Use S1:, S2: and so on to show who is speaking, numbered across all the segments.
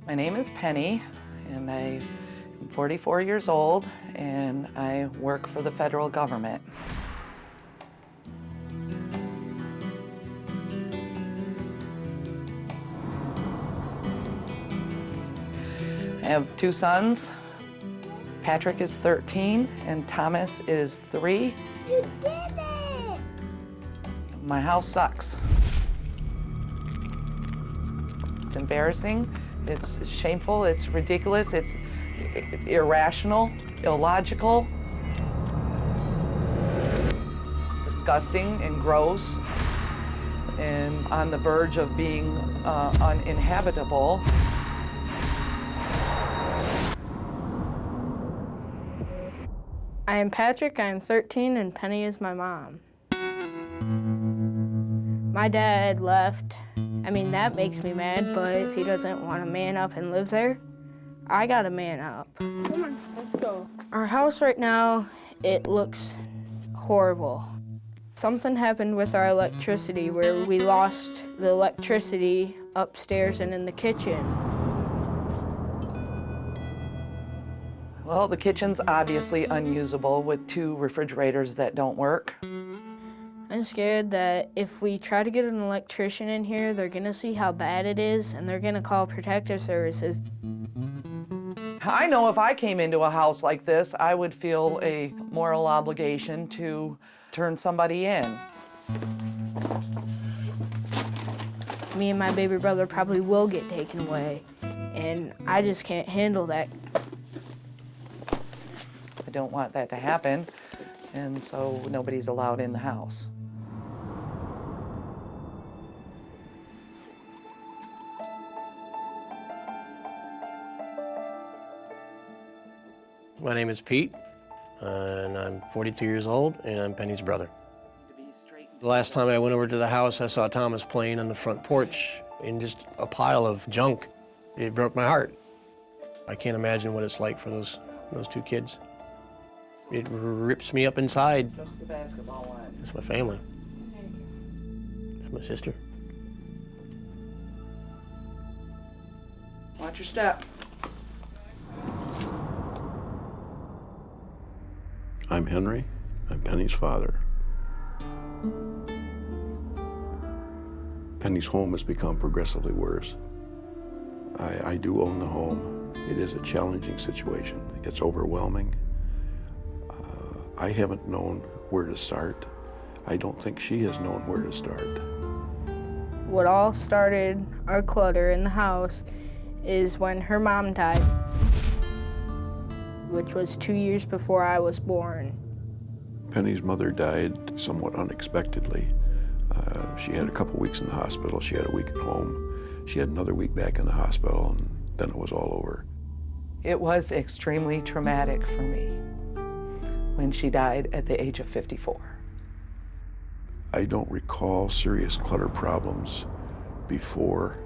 S1: My name is Penny, and I'm 44 years old, and I work for the federal government. I have two sons. Patrick is 13 and Thomas is 3.
S2: You did it!
S1: My house sucks. It's embarrassing, it's shameful, it's ridiculous, it's irrational, illogical. It's disgusting and gross and on the verge of being uninhabitable.
S3: I am Patrick, I am 13, and Penny is my mom. My dad left. I mean, that makes me mad, but if he doesn't want to man up and live there, I gotta man up. Come on, let's go. Our house right now, it looks horrible. Something happened with our electricity where we lost the electricity upstairs and in the kitchen.
S1: Well, the kitchen's obviously unusable with 2 refrigerators that don't work.
S3: I'm scared that if we try to get an electrician in here, they're gonna see how bad it is and they're gonna call Protective Services.
S1: I know if I came into a house like this, I would feel a moral obligation to turn somebody in.
S3: Me and my baby brother probably will get taken away, and I just can't handle that.
S1: I don't want that to happen, and so nobody's allowed in the house.
S4: My name is Pete, and I'm 42 years old, and I'm Penny's brother. The last time I went over to the house, I saw Thomas playing on the front porch in just a pile of junk. It broke my heart. I can't imagine what it's like for those 2 kids. It rips me up inside.
S1: Just the basketball one.
S4: It's my family. It's my sister.
S1: Watch your step.
S5: I'm Henry. I'm Penny's father. Penny's home has become progressively worse. I do own the home. It is a challenging situation. It's overwhelming. I haven't known where to start. I don't think she has known where to start.
S3: What all started our clutter in the house is when her mom died, which was 2 years before I was born.
S5: Penny's mother died somewhat unexpectedly. She had a couple weeks in the hospital. She had a week at home. She had another week back in the hospital, and then it was all over.
S1: It was extremely traumatic for me when she died at the age of 54.
S5: I don't recall serious clutter problems before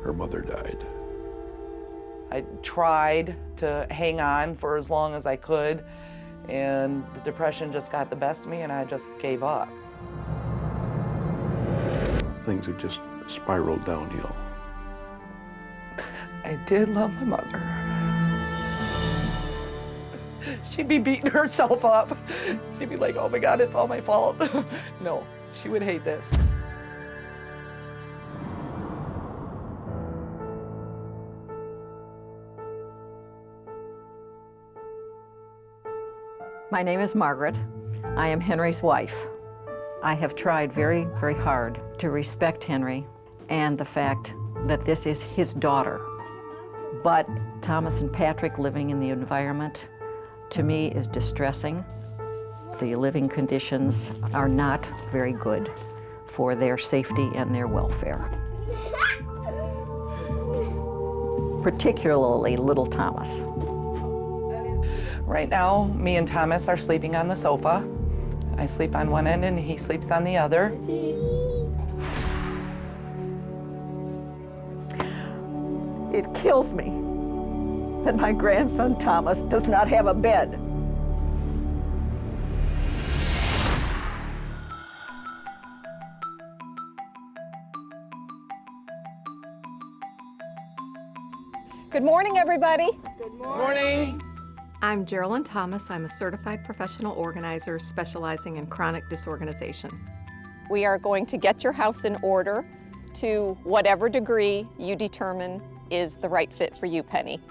S5: her mother died.
S1: I tried to hang on for as long as I could, and the depression just got the best of me, and I just gave up.
S5: Things have just spiraled downhill.
S1: I did love my mother. She'd be beating herself up. She'd be like, oh my God, it's all my fault. No, she would hate this.
S6: My name is Margaret. I am Henry's wife. I have tried very, very hard to respect Henry and the fact that this is his daughter. But Thomas and Patrick living in the environment, to me, is distressing. The living conditions are not very good for their safety and their welfare. Particularly little Thomas.
S1: Right now, me and Thomas are sleeping on the sofa. I sleep on one end and he sleeps on the other.
S6: It kills me that my grandson Thomas does not have a bed.
S7: Good morning, everybody.
S1: Morning.
S7: I'm Geraldine Thomas. I'm a certified professional organizer specializing in chronic disorganization. We are going to get your house in order to whatever degree you determine is the right fit for you, Penny.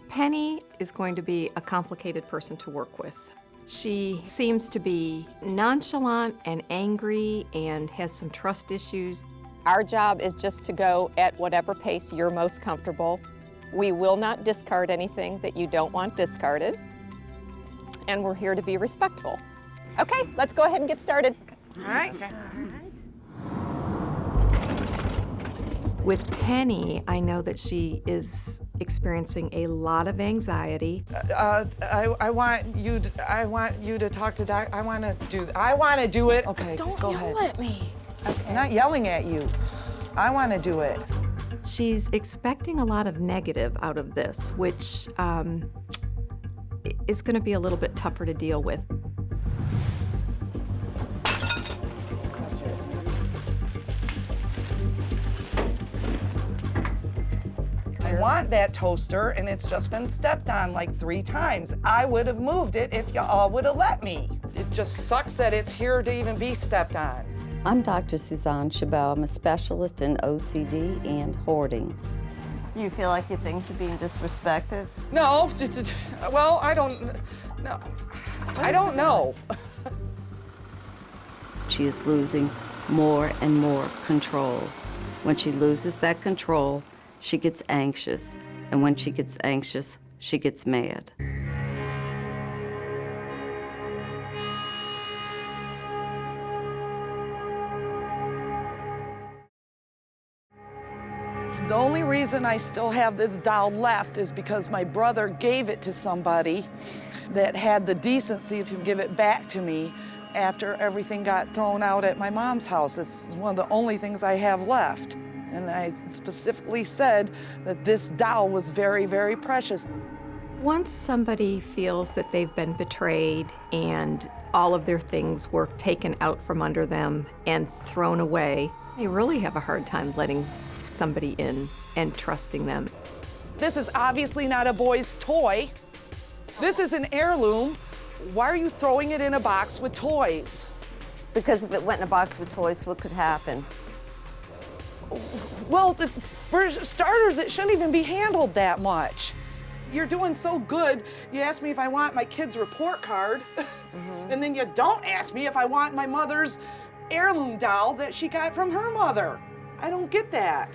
S7: Penny is going to be a complicated person to work with. She seems to be nonchalant and angry and has some trust issues. Our job is just to go at whatever pace you're most comfortable. We will not discard anything that you don't want discarded. And we're here to be respectful. Okay, let's go ahead and get started.
S1: All right.
S7: With Penny, I know that she is experiencing a lot of anxiety.
S1: I want you to talk to Doc. I want to do it. Okay,
S3: Don't
S1: go
S3: yell
S1: ahead.
S3: at me.
S1: I'm not yelling at you. I want to do it.
S7: She's expecting a lot of negative out of this, which is going to be a little bit tougher to deal with.
S1: I want that toaster, and it's just been stepped on like 3 times. I would have moved it if y'all would have let me. It just sucks that it's here to even be stepped on.
S8: I'm Dr. Suzanne Chabot. I'm a specialist in OCD and hoarding.
S9: You feel like your things are being disrespected?
S1: No, well, I don't know.
S8: She is losing more and more control. When she loses that control, she gets anxious. And when she gets anxious, she gets mad.
S1: The only reason I still have this doll left is because my brother gave it to somebody that had the decency to give it back to me after everything got thrown out at my mom's house. This is one of the only things I have left. And I specifically said that this doll was very, very precious.
S7: Once somebody feels that they've been betrayed and all of their things were taken out from under them and thrown away, they really have a hard time letting somebody in and trusting them.
S1: This is obviously not a boy's toy. This is an heirloom. Why are you throwing it in a box with toys?
S9: Because if it went in a box with toys, what could happen?
S1: Well, for starters, it shouldn't even be handled that much. You're doing so good. You ask me if I want my kid's report card, and then you don't ask me if I want my mother's heirloom doll that she got from her mother. I don't get that.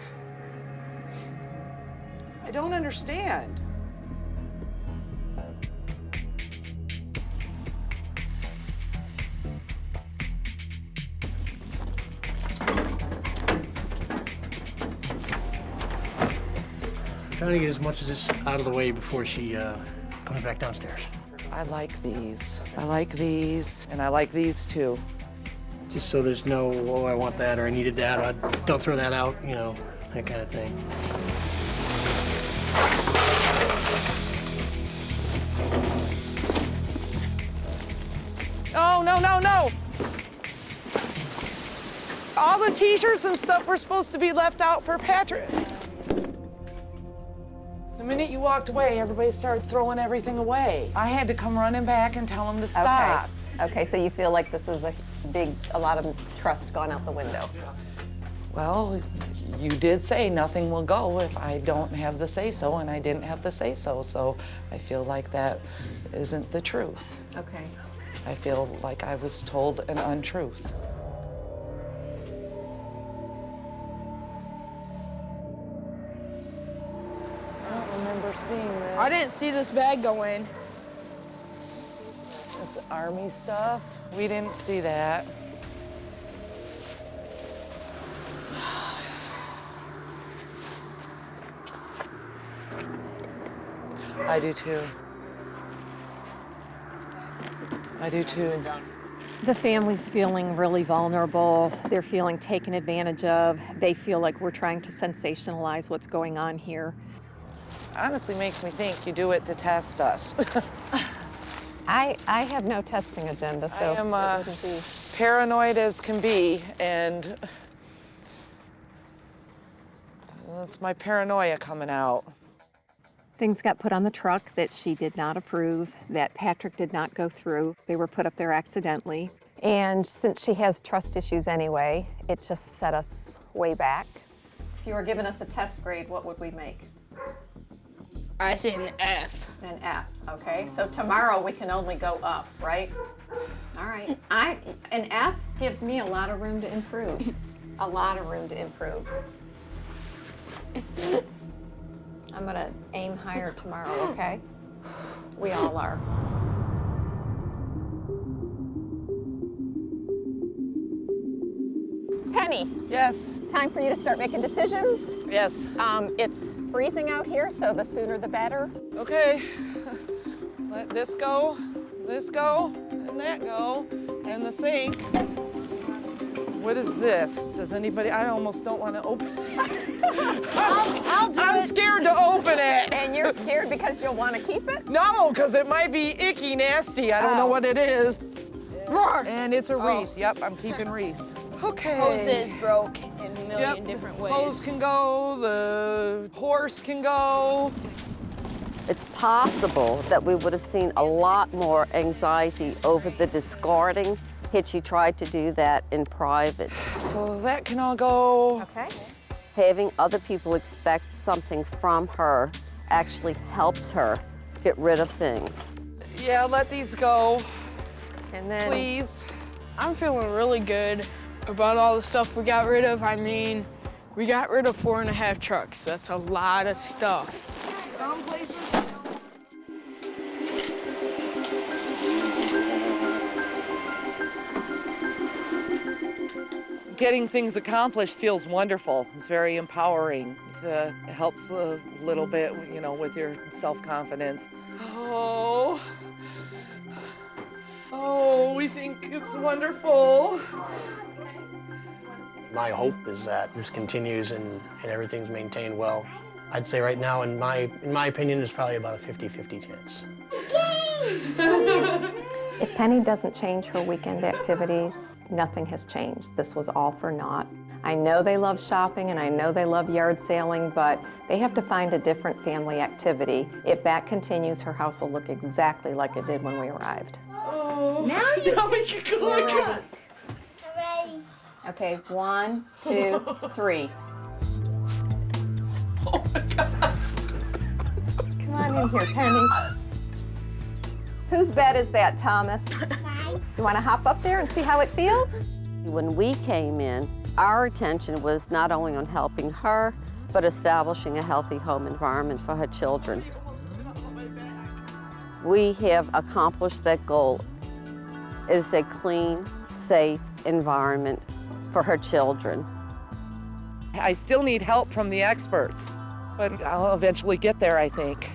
S1: I don't understand.
S4: Trying to get as much of this out of the way before she comes back downstairs.
S1: I like these. I like these, and I like these too.
S4: Just so there's no, oh, I want that, or I needed that, or don't throw that out, you know, that kind of thing.
S1: Oh, no, no, no. All the t-shirts and stuff were supposed to be left out for Patrick. The minute you walked away, everybody started throwing everything away. I had to come running back and tell them to stop.
S7: Okay, so you feel like this is a lot of trust gone out the window.
S1: Well, you did say nothing will go if I don't have the say-so, and I didn't have the say-so, so I feel like that isn't the truth.
S7: Okay.
S1: I feel like I was told an untruth. I don't remember seeing this.
S3: I didn't see this bag go in.
S1: This army stuff, we didn't see that. I do too. I do too.
S7: The family's feeling really vulnerable. They're feeling taken advantage of. They feel like we're trying to sensationalize what's going on here.
S1: Honestly makes me think you do it to test us.
S7: I have no testing agenda, so
S1: I am
S7: it wouldn't be.
S1: paranoid as can be, and that's my paranoia coming out.
S7: Things got put on the truck that she did not approve, that Patrick did not go through. They were put up there accidentally. And since she has trust issues anyway, it just set us way back. If you were giving us a test grade, what would we make?
S3: I say an F.
S7: An F, okay? So tomorrow we can only go up, right? All right. An F gives me a lot of room to improve. A lot of room to improve. I'm gonna aim higher tomorrow, okay? We all are. Penny,
S1: Yes,
S7: time for you to start making decisions.
S1: yes.
S7: It's freezing out here, so the sooner the better.
S1: Okay. Let this go, and that go, and the sink. What is this? Does anybody, I almost don't want to open it. I'm scared to open it.
S7: And you're scared because you'll want to keep it?
S1: No, because it might be icky nasty. I don't know what it is. And it's a wreath. Yep, I'm keeping wreaths. Okay.
S3: Hoses broke in a million different ways.
S1: Hose can go, the horse can go.
S9: It's possible that we would have seen a lot more anxiety over the discarding had she tried to do that in private.
S1: So that can all go.
S7: Okay.
S9: Having other people expect something from her actually helps her get rid of things.
S1: Yeah, let these go,
S7: And then
S1: please.
S3: I'm feeling really good about all the stuff we got rid of. I mean, we got rid of 4.5 trucks. That's a lot of stuff.
S1: Some places. Getting things accomplished feels wonderful. It's very empowering. It helps a little bit, you know, with your self-confidence. Oh, we think it's wonderful.
S4: My hope is that this continues and everything's maintained well. I'd say right now, in my opinion, it's probably about a 50-50 chance.
S7: if Penny doesn't change her weekend activities, nothing has changed. This was all for naught. I know they love shopping and I know they love yard sailing, but they have to find a different family activity. If that continues, her house will look exactly like it did when we arrived.
S1: Oh, now we can go again.
S2: Ready.
S7: Okay, 1, 2, 3.
S1: Oh my God.
S7: Come on in here, Penny. Whose bed is that, Thomas?
S2: Mine.
S7: You want to hop up there and see how it feels?
S9: When we came in, our attention was not only on helping her, but establishing a healthy home environment for her children. We have accomplished that goal. It is a clean, safe environment for her children.
S1: I still need help from the experts, but I'll eventually get there, I think.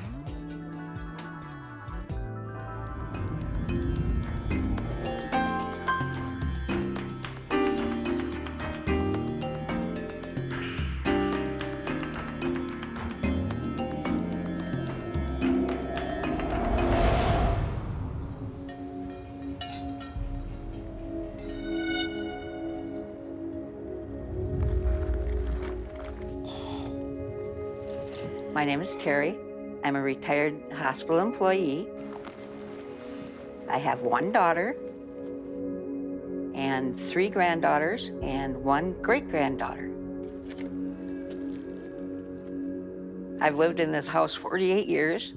S10: My name is Terry. I'm a retired hospital employee. I have one daughter and 3 granddaughters and 1 great-granddaughter. I've lived in this house 48 years,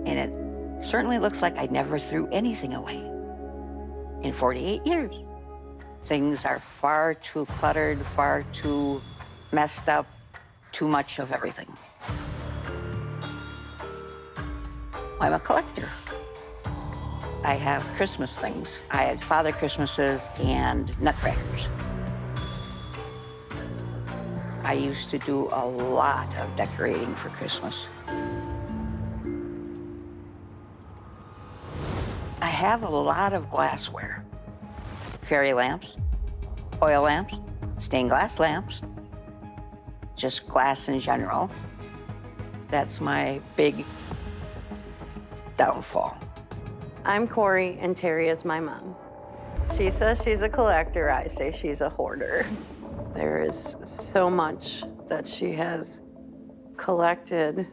S10: and it certainly looks like I never threw anything away in 48 years. Things are far too cluttered, far too messed up, too much of everything. I'm a collector. I have Christmas things. I had Father Christmases and nutcrackers. I used to do a lot of decorating for Christmas. I have a lot of glassware. Fairy lamps, oil lamps, stained glass lamps, just glass in general. That's my big downfall.
S11: I'm Corey, and Terry is my mom. She says she's a collector. I say she's a hoarder. There is so much that she has collected,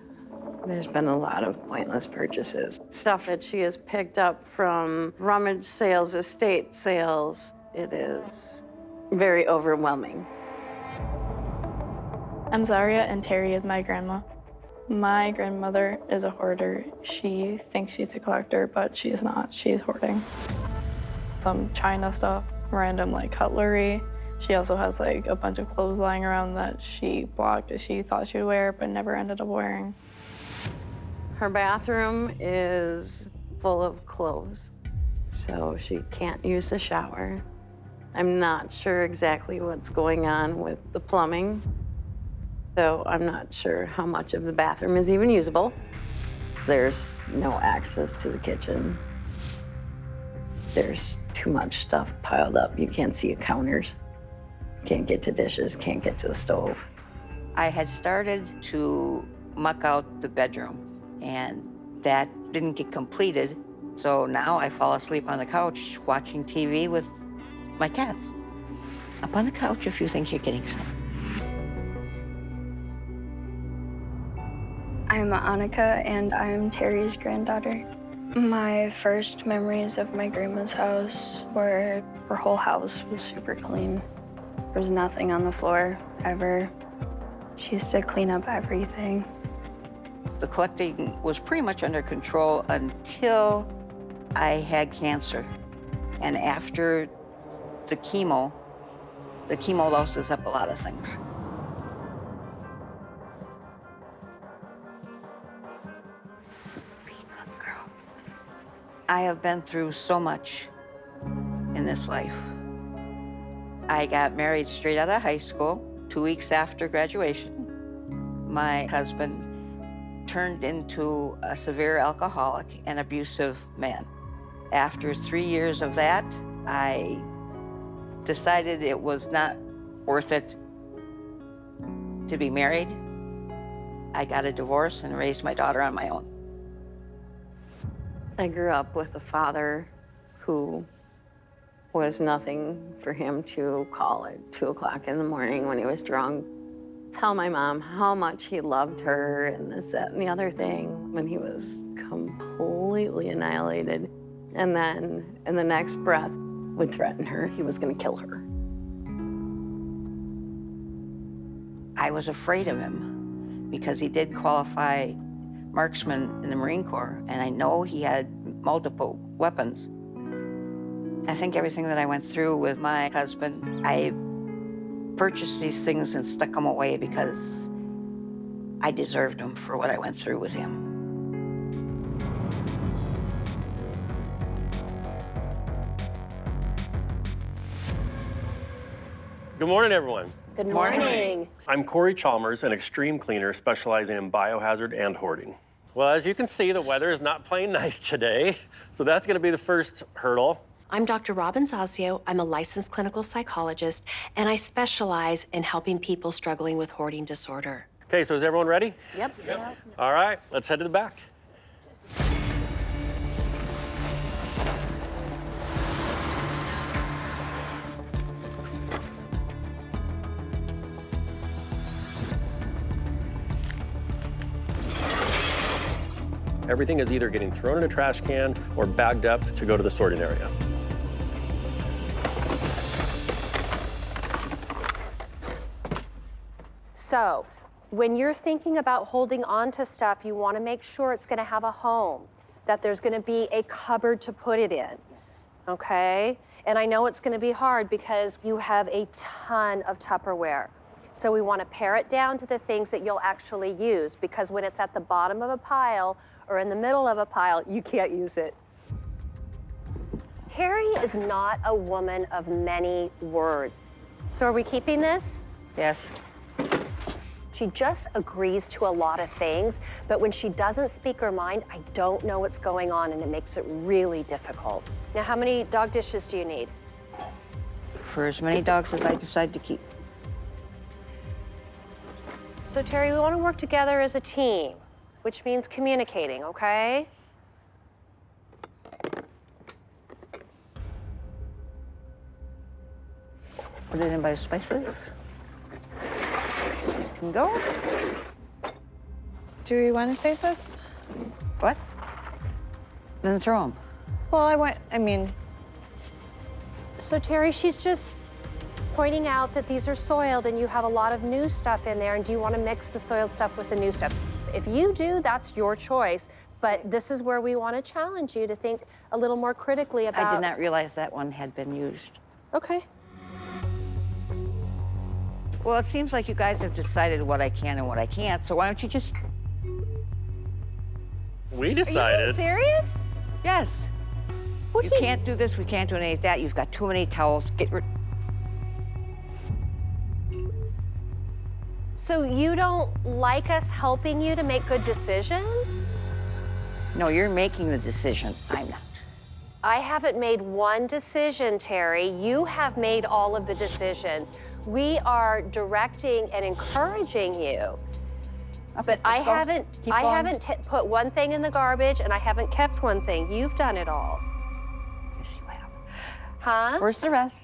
S11: there's been a lot of pointless purchases. Stuff that she has picked up from rummage sales, estate sales. It is very overwhelming.
S12: I'm Zaria, and Terry is my grandma. My grandmother is a hoarder. She thinks she's a collector, but she is not. She's hoarding. Some China stuff, random like cutlery. She also has like a bunch of clothes lying around that she blocked that she thought she'd wear, but never ended up wearing.
S11: Her bathroom is full of clothes, so she can't use the shower. I'm not sure exactly what's going on with the plumbing, so I'm not sure how much of the bathroom is even usable. There's no access to the kitchen. There's too much stuff piled up. You can't see counters. Can't get to dishes, can't get to the stove.
S10: I had started to muck out the bedroom, and that didn't get completed. So now I fall asleep on the couch watching TV with my cats. Up on the couch if you think you're getting some.
S12: I'm Annika, and I'm Terry's granddaughter. My first memories of my grandma's house were her whole house was super clean. There was nothing on the floor, ever. She used to clean up everything.
S10: The collecting was pretty much under control until I had cancer. And after the chemo loosens up a lot of things. I have been through so much in this life. I got married straight out of high school, 2 weeks after graduation. My husband turned into a severe alcoholic and abusive man. After 3 years of that, I decided it was not worth it to be married. I got a divorce and raised my daughter on my own.
S11: I grew up with a father who was nothing for him to call at 2 o'clock in the morning when he was drunk, tell my mom how much he loved her and this, that, and the other thing, when he was completely annihilated. And then in the next breath would threaten her he was gonna kill her.
S10: I was afraid of him because he did qualify marksman in the Marine Corps, and I know he had multiple weapons. I think everything that I went through with my husband, I purchased these things and stuck them away because I deserved them for what I went through with him.
S13: Good morning, everyone.
S9: Good morning.
S13: I'm Corey Chalmers, an extreme cleaner specializing in biohazard and hoarding. Well, as you can see, the weather is not playing nice today, so that's going to be the first hurdle.
S14: I'm Dr. Robin Zazio. I'm a licensed clinical psychologist, and I specialize in helping people struggling with hoarding disorder.
S13: Okay, so is everyone ready?
S14: Yep.
S13: All right, let's head to the back. Everything is either getting thrown in a trash can or bagged up to go to the sorting area.
S14: So, when you're thinking about holding on to stuff, you want to make sure it's going to have a home, that there's going to be a cupboard to put it in, okay? And I know it's going to be hard because you have a ton of Tupperware. So we want to pare it down to the things that you'll actually use, because when it's at the bottom of a pile or in the middle of a pile, you can't use it. Terry is not a woman of many words. So are we keeping this?
S10: Yes.
S14: She just agrees to a lot of things, but when she doesn't speak her mind, I don't know what's going on, and it makes it really difficult. Now, how many dog dishes do you need?
S10: For as many dogs as I decide to keep.
S14: So, Terry, we want to work together as a team, which means communicating, okay?
S10: Put it in by spices. Can go.
S15: Do we want to save this?
S10: What? Then throw them.
S15: Well, I mean,
S14: So Terry, she's just pointing out that these are soiled and you have a lot of new stuff in there, and do you want to mix the soiled stuff with the new stuff? If you do, that's your choice, but this is where we want to challenge you to think a little more critically about...
S10: I did not realize that one had been used.
S14: Okay.
S10: Well, it seems like you guys have decided what I can and what I can't, so why don't you just...
S13: We decided.
S14: Are you serious?
S10: Yes. You can't do this, we can't do any of that. You've got too many towels. Get rid...
S14: So you don't like us helping you to make good decisions?
S10: No, you're making the decision. I'm not.
S14: I haven't made one decision, Terry. You have made all of the decisions. We are directing and encouraging you. But I haven't put one thing in the garbage, and I haven't kept one thing. You've done it all.
S10: Yes, you have.
S14: Huh?
S10: Where's the rest?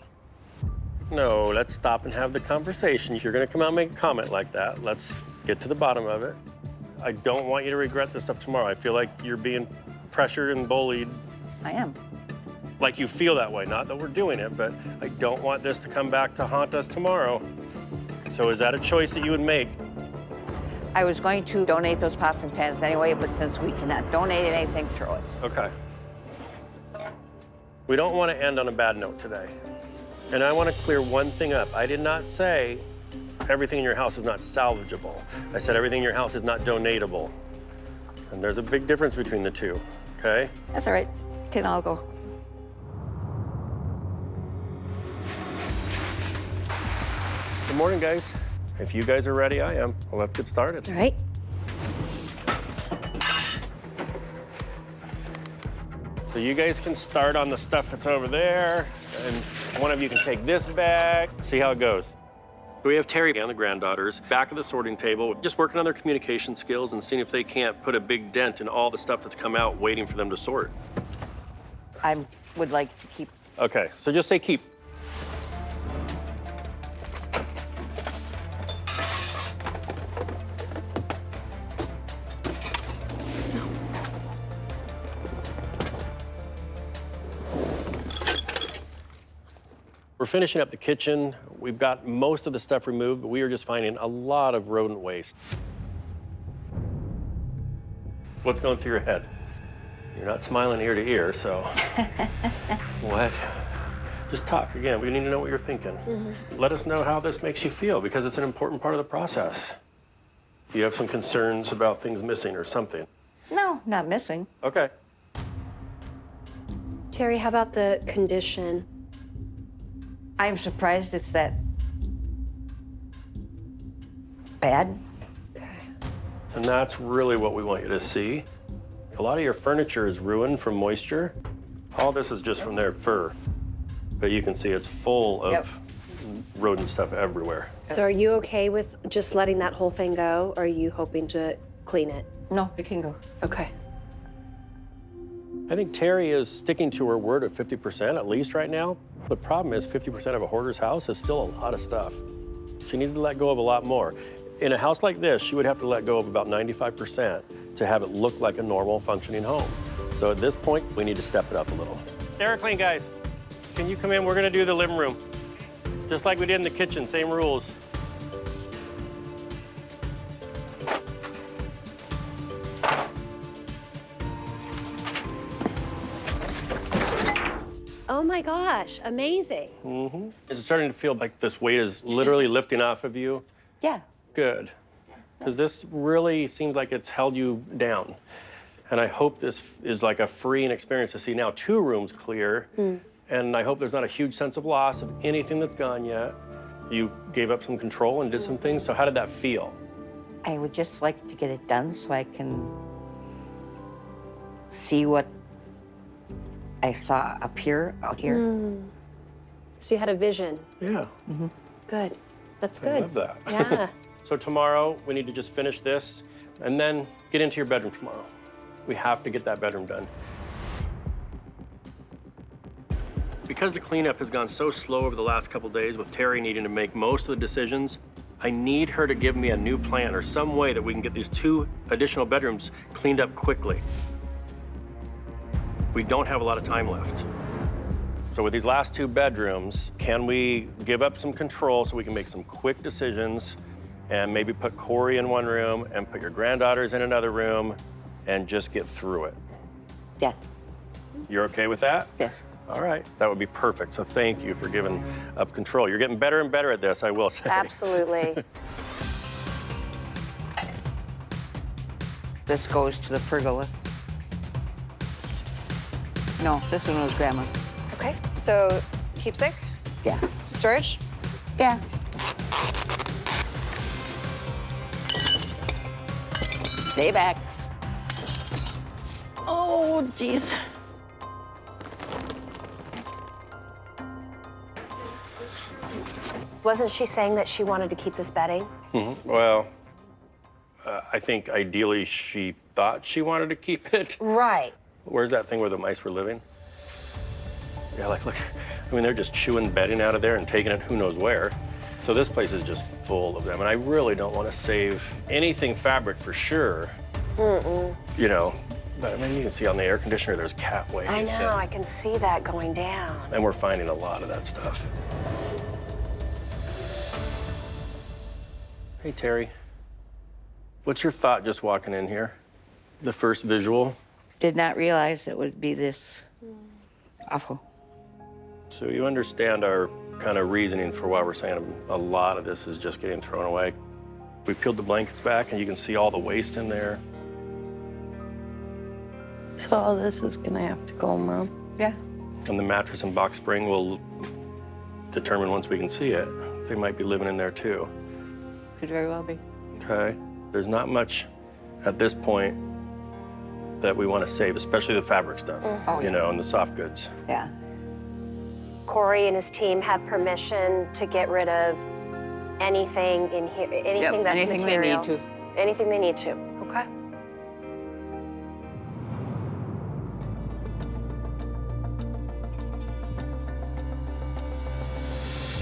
S13: No, let's stop and have the conversation. If you're gonna come out and make a comment like that, let's get to the bottom of it. I don't want you to regret this stuff tomorrow. I feel like you're being pressured and bullied.
S10: I am.
S13: Like you feel that way, not that we're doing it, but I don't want this to come back to haunt us tomorrow. So is that a choice that you would make?
S10: I was going to donate those pots and pans anyway, but since we cannot donate anything, throw it.
S13: Okay. We don't want to end on a bad note today. And I want to clear one thing up. I did not say everything in your house is not salvageable. I said everything in your house is not donatable. And there's a big difference between the two, okay?
S10: That's all right. You can all go.
S13: Good morning, guys. If you guys are ready, I am. Well, let's get started.
S14: All right.
S13: So you guys can start on the stuff that's over there, and one of you can take this bag, see how it goes. We have Terry and the granddaughters back at the sorting table, just working on their communication skills and seeing if they can't put a big dent in all the stuff that's come out waiting for them to sort.
S10: I would like to keep...
S13: Okay, so just say keep. We're finishing up the kitchen. We've got most of the stuff removed, but we are just finding a lot of rodent waste. What's going through your head? You're not smiling ear to ear, so. What? Just talk again. We need to know what you're thinking. Let us know how this makes you feel, because it's an important part of the process. You have some concerns about things missing or something?
S10: No, not missing.
S13: Okay.
S14: Terry, how about the condition?
S10: I'm surprised it's that bad.
S13: And that's really what we want you to see. A lot of your furniture is ruined from moisture. All this is just from their fur. But you can see it's full of rodent stuff everywhere.
S14: So are you okay with just letting that whole thing go, or are you hoping to clean it?
S10: No, it can go.
S14: Okay.
S13: I think Terry is sticking to her word of 50% at least right now. The problem is 50% of a hoarder's house is still a lot of stuff. She needs to let go of a lot more. In a house like this, she would have to let go of about 95% to have it look like a normal functioning home. So at this point, we need to step it up a little. Clean, guys. Can you come in? We're gonna do the living room. Just like we did in the kitchen, same rules.
S14: Oh my gosh, amazing.
S13: Is it starting to feel like this weight is literally lifting off of you?
S10: Yeah.
S13: Good. Because this really seems like it's held you down. And I hope this is like a freeing experience to see now 2 rooms clear. And I hope there's not a huge sense of loss of anything that's gone yet. You gave up some control and did some things, so how did that feel?
S10: I would just like to get it done so I can see what I saw up here, out here.
S14: So you had a vision.
S13: Yeah.
S14: Good. That's good.
S13: I love that.
S14: Yeah.
S13: So tomorrow, we need to just finish this and then get into your bedroom tomorrow. We have to get that bedroom done. Because the cleanup has gone so slow over the last couple days with Terry needing to make most of the decisions, I need her to give me a new plan or some way that we can get these 2 additional bedrooms cleaned up quickly. We don't have a lot of time left. So with these last 2 bedrooms, can we give up some control so we can make some quick decisions and maybe put Corey in one room and put your granddaughters in another room and just get through it?
S10: Yeah.
S13: You're okay with that?
S10: Yes.
S13: All right, that would be perfect. So thank you for giving up control. You're getting better and better at this, I will say.
S14: Absolutely.
S10: This goes to the pergola. No, this one was Grandma's.
S15: Okay, so keepsake,
S10: Yeah.
S15: storage.
S10: Yeah. Stay back.
S15: Oh, jeez.
S14: Wasn't she saying that she wanted to keep this bedding?
S13: Well, I think ideally she thought she wanted to keep it.
S14: Right.
S13: Where's that thing where the mice were living? Yeah, like, look, I mean, they're just chewing bedding out of there and taking it who knows where. So this place is just full of them, and I really don't want to save anything fabric for sure. You know, but I mean, you can see on the air conditioner there's cat waste.
S14: I know, I can see that going down.
S13: And we're finding a lot of that stuff. Hey, Terry. What's your thought just walking in here? The first visual?
S10: Did not realize it would be this awful.
S13: So you understand our kind of reasoning for why we're saying a lot of this is just getting thrown away. We peeled the blankets back and you can see all the waste in there.
S11: So all this is gonna have to go, Mom?
S10: Yeah.
S13: And the mattress and box spring will determine once we can see it. They might be living in there too.
S10: Could very well be.
S13: Okay. There's not much at this point that we want to save, especially the fabric stuff, you know, and the soft goods.
S10: Yeah.
S14: Corey and his team have permission to get rid of anything in here, anything that's
S10: anything
S14: material.
S10: they need to.
S14: Anything they need to, okay?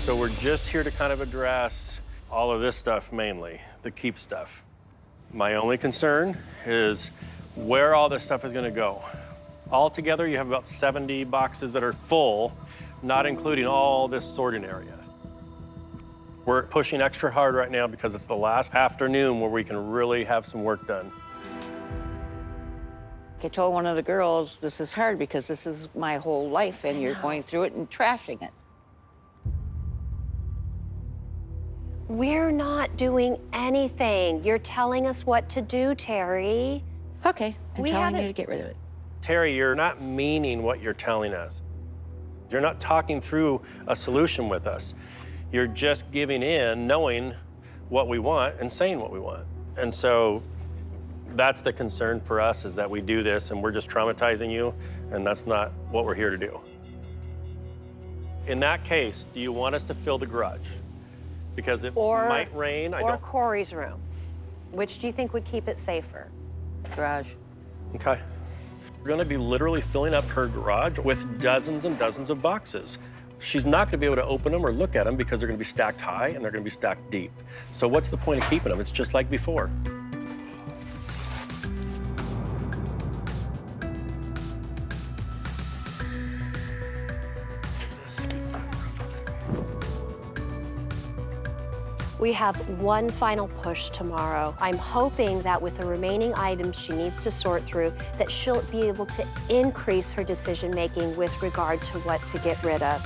S13: So we're just here to kind of address all of this stuff mainly, the keep stuff. My only concern is where all this stuff is gonna go. Altogether, you have about 70 boxes that are full, not including all this sorting area. We're pushing extra hard right now because it's the last afternoon where we can really have some work done.
S10: I told one of the girls, this is hard because this is my whole life and you're going through it and trashing it.
S14: We're not doing anything. You're telling us what to do, Terry.
S10: Okay, I'm
S14: We
S10: telling you
S14: haven't-
S10: to get rid of it.
S13: Terry, you're not meaning what you're telling us. You're not talking through a solution with us. You're just giving in, knowing what we want and saying what we want. And so that's the concern for us, is that we do this and we're just traumatizing you, and that's not what we're here to do. In that case, do you want us to fill the garage? Because it might rain.
S14: Or Corey's room. Which do you think would keep it safer?
S10: Garage.
S13: Okay. We're gonna be literally filling up her garage with dozens and dozens of boxes. She's not gonna be able to open them or look at them because they're gonna be stacked high and they're gonna be stacked deep. So what's the point of keeping them? It's just like before.
S14: We have one final push tomorrow. I'm hoping that with the remaining items she needs to sort through, that she'll be able to increase her decision-making with regard to what to get rid of.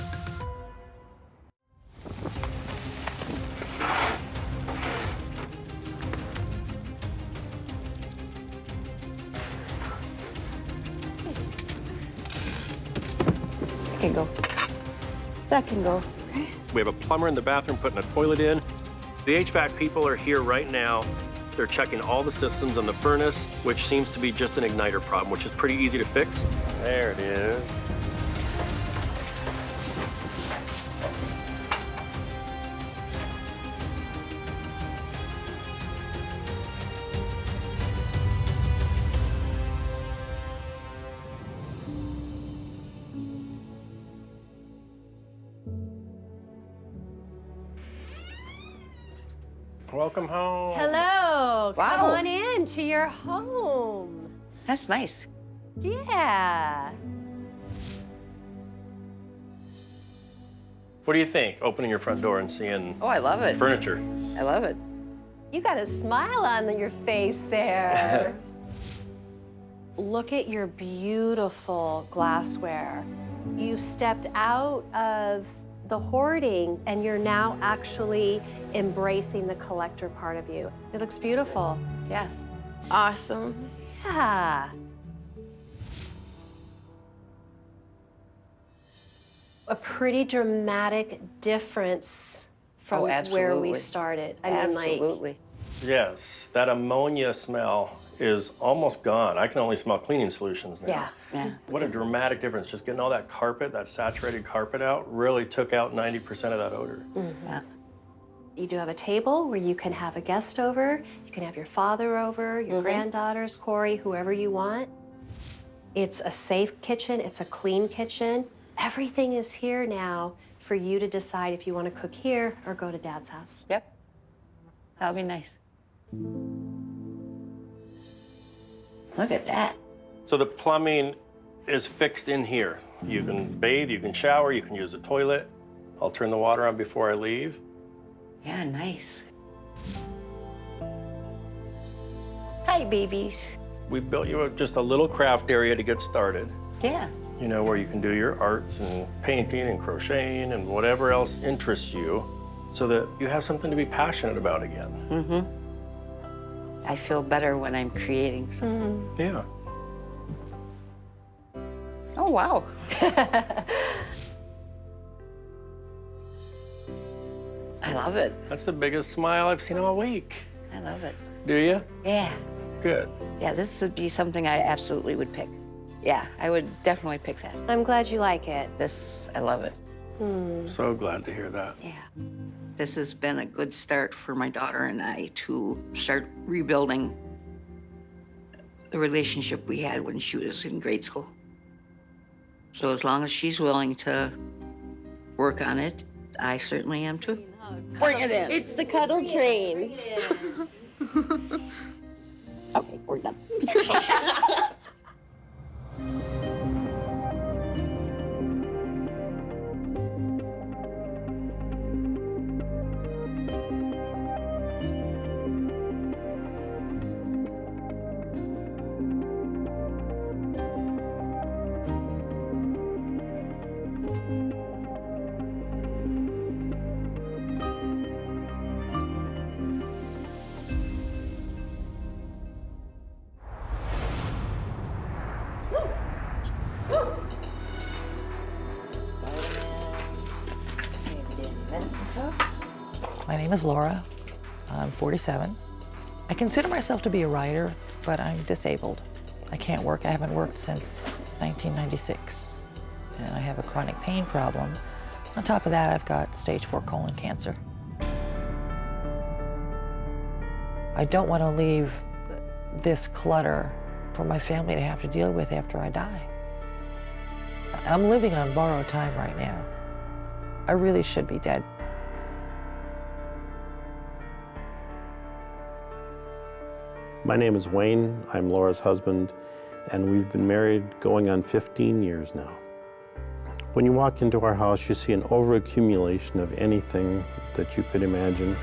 S10: That can go. That can go.
S13: We have a plumber in the bathroom putting a toilet in. The HVAC people are here right now. They're checking all the systems on the furnace, which seems to be just an igniter problem, which is pretty easy to fix. There it is. Welcome home.
S14: Hello.
S10: Wow.
S14: Come on in to your home.
S10: That's nice.
S14: Yeah.
S13: What do you think, opening your front door and seeing
S10: Oh, I love it.
S13: furniture?
S10: I love it.
S14: You got a smile on your face there. Look at your beautiful glassware. You stepped out of the hoarding and you're now actually embracing the collector part of you. It looks beautiful.
S10: Yeah.
S15: Awesome.
S14: Yeah. A pretty dramatic difference from
S10: Oh,
S14: where we
S10: absolutely.
S14: started. I mean, like,
S10: Absolutely.
S13: Yes, that ammonia smell is almost gone. I can only smell cleaning solutions now.
S14: yeah.
S10: Yeah.
S13: What a dramatic difference. Just getting all that carpet, that saturated carpet out, really took out 90% of that odor.
S10: Yeah.
S14: You do have a table where you can have a guest over. You can have your father over, your granddaughters, Corey, whoever you want. It's a safe kitchen. It's a clean kitchen. Everything is here now for you to decide if you want to cook here or go to Dad's house.
S10: Yep. That'll be nice. Look at that.
S13: So the plumbing is fixed in here. You can bathe, you can shower, you can use the toilet. I'll turn the water on before I leave.
S10: Yeah, nice. Hi, babies.
S13: We built you just a little craft area to get started.
S10: Yeah.
S13: You know, where you can do your arts and painting and crocheting and whatever else interests you so that you have something to be passionate about again.
S10: Mm-hmm. I feel better when I'm creating something.
S13: Yeah.
S10: Oh, wow. I love it.
S13: That's the biggest smile I've seen all week.
S10: I love it.
S13: Do you?
S10: Yeah.
S13: Good.
S10: Yeah, this would be something I absolutely would pick. Yeah, I would definitely pick that.
S14: I'm glad you like it.
S10: This, I love it.
S13: So glad to hear that.
S10: Yeah. This has been a good start for my daughter and I to start rebuilding the relationship we had when she was in grade school. So as long as she's willing to work on it, I certainly am too.
S15: Bring it in. It's the cuddle train.
S10: Okay, we're done.
S16: My name is Laura. I'm 47. I consider myself to be a writer, but I'm disabled. I can't work. I haven't worked since 1996. And I have a chronic pain problem. On top of that, I've got stage 4 colon cancer. I don't want to leave this clutter for my family to have to deal with after I die. I'm living on borrowed time right now. I really should be dead.
S17: My name is Wayne. I'm Laura's husband, and we've been married going on 15 years now. When you walk into our house, you see an overaccumulation of anything that you could imagine.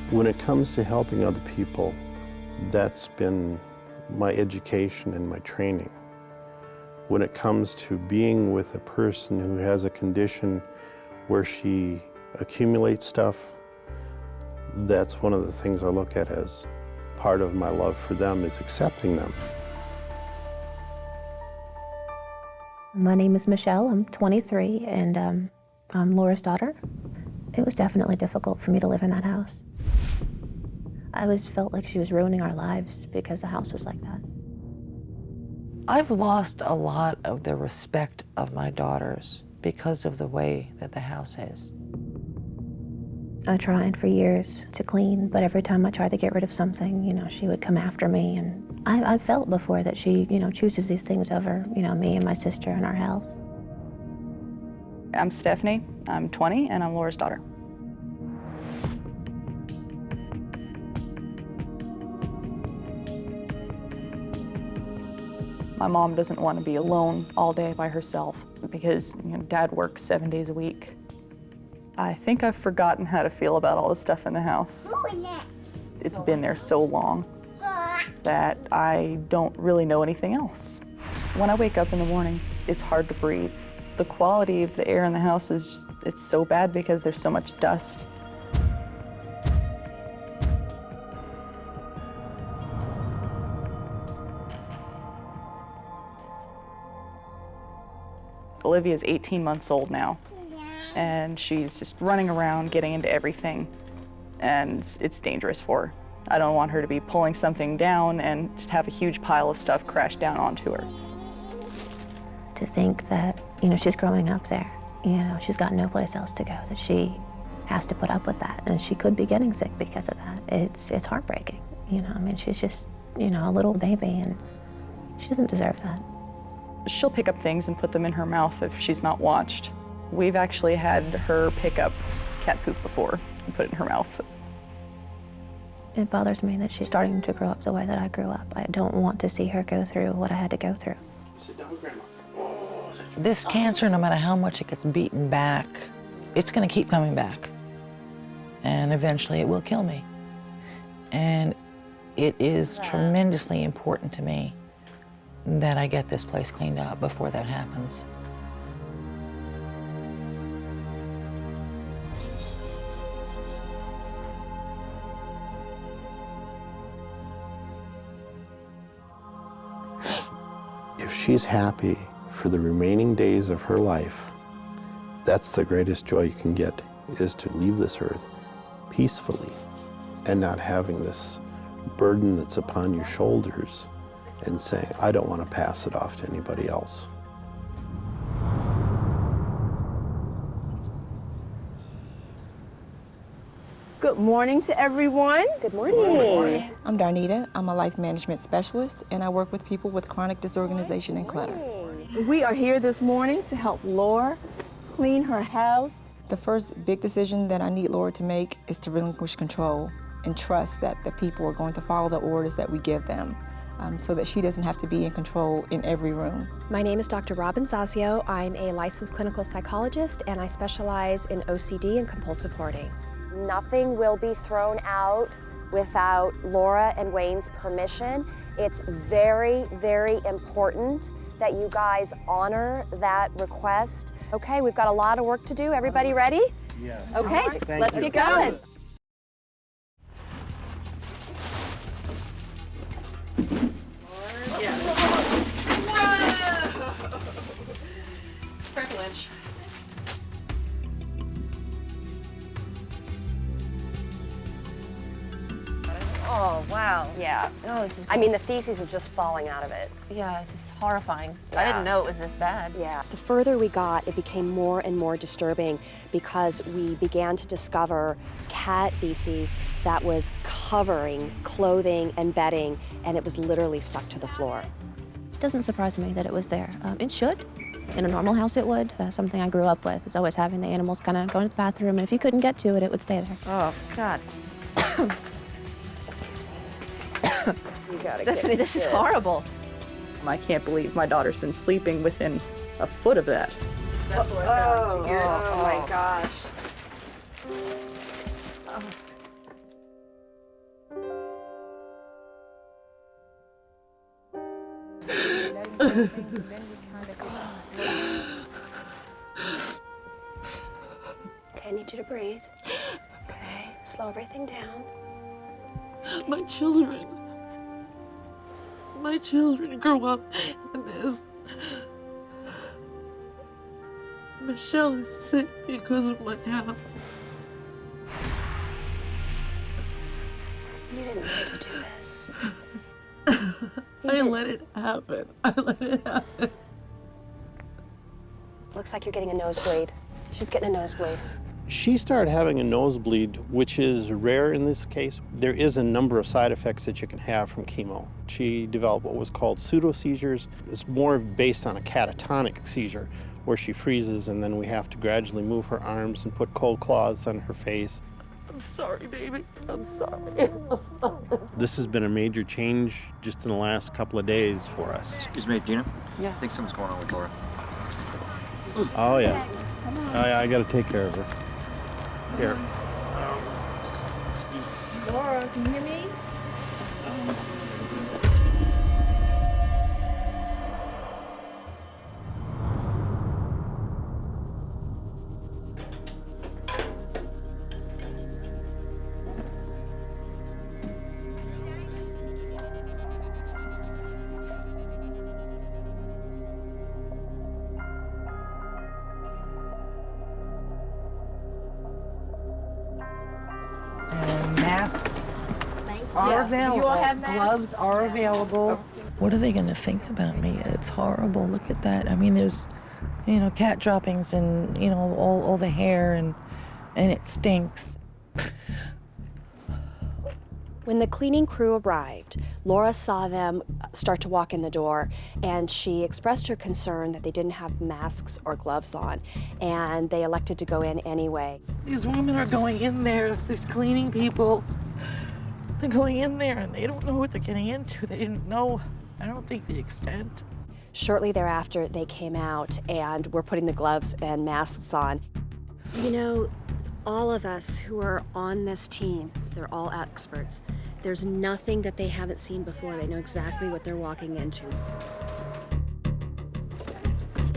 S17: When it comes to helping other people, that's been my education and my training. When it comes to being with a person who has a condition where she accumulates stuff, that's one of the things I look at as part of my love for them, is accepting them.
S18: My name is Michelle. I'm 23, and I'm Laura's daughter. It was definitely difficult for me to live in that house. I always felt like she was ruining our lives because the house was like that.
S16: I've lost a lot of the respect of my daughters because of the way that the house is.
S18: I tried for years to clean, but every time I tried to get rid of something, you know, she would come after me. And I felt before that she, you know, chooses these things over, you know, me and my sister and our health.
S19: I'm Stephanie, I'm 20, and I'm Laura's daughter. My mom doesn't want to be alone all day by herself because, you know, Dad works 7 days a week. I think I've forgotten how to feel about all the stuff in the house. It's been there so long that I don't really know anything else. When I wake up in the morning, it's hard to breathe. The quality of the air in the house is just, it's so bad because there's so much dust. Olivia's 18 months old now, and she's just running around, getting into everything, and it's dangerous for her. I don't want her to be pulling something down and just have a huge pile of stuff crash down onto her.
S18: To think that, you know, she's growing up there, you know, she's got no place else to go, that she has to put up with that, and she could be getting sick because of that. It's heartbreaking, you know, I mean, she's just, you know, a little baby, and she doesn't deserve that.
S19: She'll pick up things and put them in her mouth if she's not watched. We've actually had her pick up cat poop before and put it in her mouth.
S18: It bothers me that she's starting to grow up the way that I grew up. I don't want to see her go through what I had to go through.
S5: Sit down, Grandma.
S16: This cancer, no matter how much it gets beaten back, it's going to keep coming back. And eventually it will kill me. And it is tremendously important to me that I get this place cleaned up before that happens.
S17: If she's happy for the remaining days of her life, that's the greatest joy you can get, is to leave this earth peacefully and not having this burden that's upon your shoulders and saying, I don't want to pass it off to anybody else.
S15: Good morning to everyone.
S14: Good morning.
S20: I'm Darnita. I'm a life management specialist, and I work with people with chronic disorganization and clutter.
S15: We are here this morning to help Laura clean her house.
S20: The first big decision that I need Laura to make is to relinquish control and trust that the people are going to follow the orders that we give them, so that she doesn't have to be in control in every room.
S14: My name is Dr. Robin Zazio. I'm a licensed clinical psychologist, and I specialize in OCD and compulsive hoarding. Nothing will be thrown out without Laura and Wayne's permission. It's very, very important that you guys honor that request. Okay, we've got a lot of work to do. Everybody ready?
S5: Yeah.
S14: Okay, let's get going.
S19: Privilege.
S14: Oh, wow. Yeah. Oh, this is I mean, the feces is just falling out of it.
S15: Yeah, it's horrifying.
S14: Yeah.
S15: I didn't know it was this bad.
S14: Yeah. The further we got, it became more and more disturbing because we began to discover cat feces that was covering clothing and bedding, and it was literally stuck to the floor.
S18: It doesn't surprise me that it was there. It should. In a normal house, it would. Something I grew up with is always having the animals kind of go into the bathroom, and if you couldn't get to it, it would stay there.
S15: Oh, God.
S14: You gotta
S15: Stephanie, this is horrible.
S19: I can't believe my daughter's been sleeping within a foot of that.
S14: That's what oh my gosh. Let's go. Okay, I need you to breathe. Okay, slow everything down.
S21: My children grow up in this. Michelle is sick because of my house.
S14: You didn't mean to do this.
S21: I let it happen. I let it happen.
S14: Looks like you're getting a nosebleed. She's getting a nosebleed.
S17: She started having a nosebleed, which is rare in this case. There is a number of side effects that you can have from chemo. She developed what was called pseudo-seizures. It's more based on a catatonic seizure, where she freezes and then we have to gradually move her arms and put cold cloths on her face.
S21: I'm sorry, baby. I'm sorry.
S17: This has been a major change just in the last couple of days for us.
S6: Excuse me, Gina?
S21: Yeah.
S6: I think something's going on with Laura.
S17: Oh, yeah. I got to take care of her. Here.
S3: Laura, can you hear me?
S21: Masks are available.
S15: You all have masks?
S21: Gloves are available. What are they going to think about me? It's horrible. Look at that. I mean, there's, you know, cat droppings and, you know, all the hair and it stinks.
S14: When the cleaning crew arrived, Laura saw them start to walk in the door, and she expressed her concern that they didn't have masks or gloves on, and they elected to go in anyway.
S21: These women are going in there, these cleaning people, they're going in there and they don't know what they're getting into. They didn't know, I don't think, the extent.
S14: Shortly thereafter, they came out and were putting the gloves and masks on. You know, all of us who are on this team, they're all experts. There's nothing that they haven't seen before. They know exactly what they're walking into.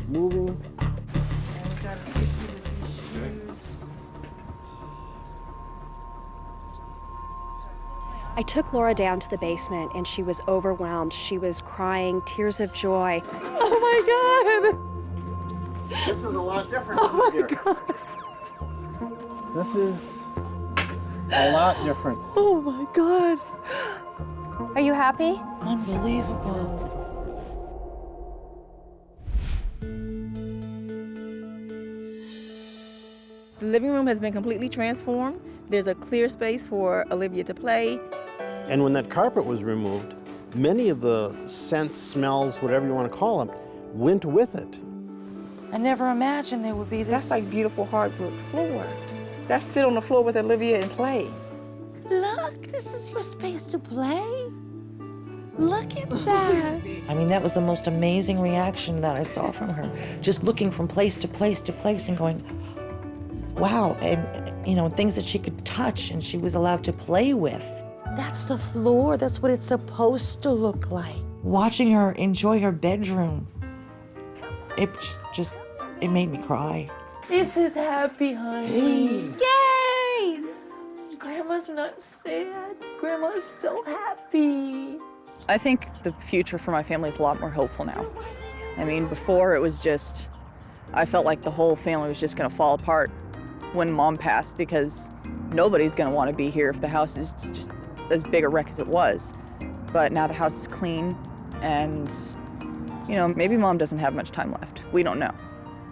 S17: Moving.
S14: I took Laura down to the basement and she was overwhelmed. She was crying tears of joy.
S21: Oh my God!
S17: This is a lot different.
S21: Oh my God!
S17: This is a lot different.
S21: Oh my God!
S14: Are you happy?
S21: Unbelievable.
S20: The living room has been completely transformed. There's a clear space for Olivia to play.
S17: And when that carpet was removed, many of the scents, smells, whatever you want to call them, went with it.
S21: I never imagined there would be this.
S20: That's like beautiful hardwood floor. That's sit on the floor with Olivia and play.
S21: Look, this is your space to play. Look at that. I mean, that was the most amazing reaction that I saw from her. Just looking from place to place to place and going, wow, and you know, things that she could touch and she was allowed to play with. That's the floor, that's what it's supposed to look like. Watching her enjoy her bedroom, it just it made me cry. This is happy, honey. Yay! Grandma's not sad. Grandma's so happy.
S19: I think the future for my family is a lot more hopeful now. I mean, before it was just, I felt like the whole family was just gonna fall apart when Mom passed because nobody's gonna wanna be here if the house is just as big a wreck as it was. But now the house is clean and, you know, maybe Mom doesn't have much time left. We don't know.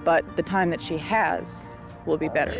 S19: But the time that she has will be better.